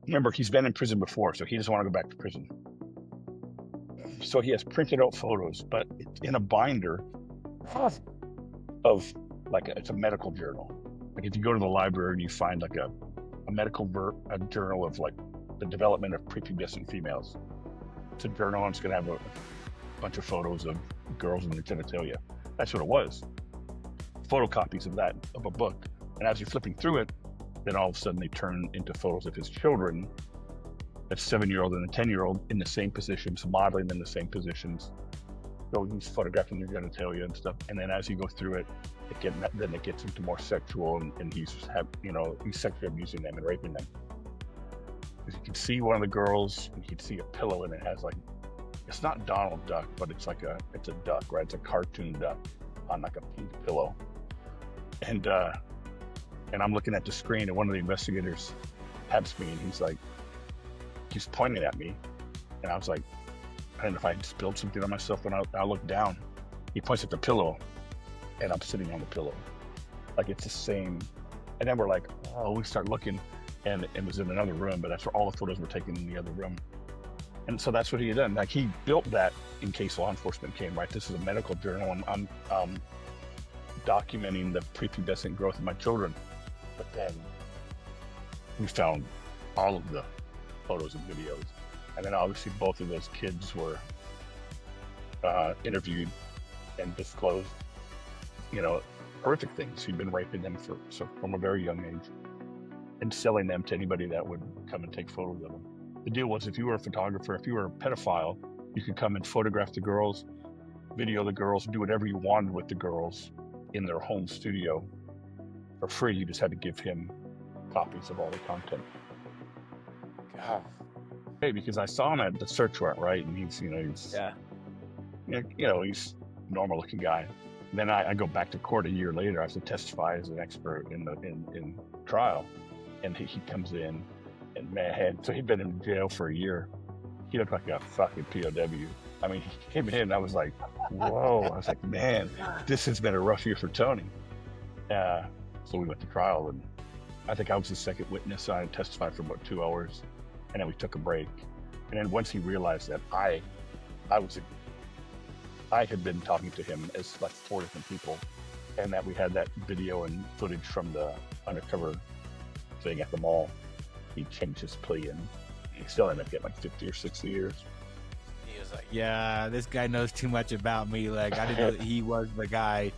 remember, he's been in prison before, so he doesn't want to go back to prison. So he has printed out photos, but it's in a binder of it's a medical journal. Like if you go to the library and you find like a medical a journal of like the development of prepubescent females. It's a journal and it's going to have a bunch of photos of girls in their genitalia. That's what it was. Photocopies of that, of a book. And as you're flipping through it, then all of a sudden they turn into photos of his children, a 7-year-old and a 10-year-old in the same positions, modeling in the same positions. So he's photographing their genitalia and stuff. And then as you go through it, then it gets into more sexual, and he's sexually abusing them and raping them. Because you can see one of the girls, and you can see a pillow, and it has like, it's not Donald Duck, but it's a duck, right? It's a cartoon duck on like a pink pillow. And I'm looking at the screen, and one of the investigators taps me, and he's pointing at me, and I was like, I don't know if I had spilled something on myself, and I look down. He points at the pillow, and I'm sitting on the pillow. Like it's the same. And then we're like, oh, we start looking, and it was in another room, but that's where all the photos were taken, in the other room. And so that's what he had done. Like he built that in case law enforcement came, right? This is a medical journal, and I'm documenting the prepubescent growth of my children. But then we found all of the photos and videos. And then obviously both of those kids were interviewed and disclosed, horrific things. He'd been raping them from a very young age and selling them to anybody that would come and take photos of them. The deal was, if you were a photographer, if you were a pedophile, you could come and photograph the girls, video the girls, do whatever you wanted with the girls in their home studio for free. You just had to give him copies of all the content. God. Hey, because I saw him at the search warrant, right? And he's normal looking guy. And then I go back to court a year later. I have to testify as an expert in trial, and he comes in, and man, so he'd been in jail for a year. He looked like a fucking POW. I mean, he came in, and I was like, whoa. I was like, man, this has been a rough year for Tony. So we went to trial, and I think I was the second witness. I testified for about 2 hours, and then we took a break. And then once he realized that I had been talking to him as like 4 different people, and that we had that video and footage from the undercover thing at the mall, he changed his plea, and he still ended up getting like 50 or 60 years. He was like, yeah, this guy knows too much about me. Like, I didn't know that he was the guy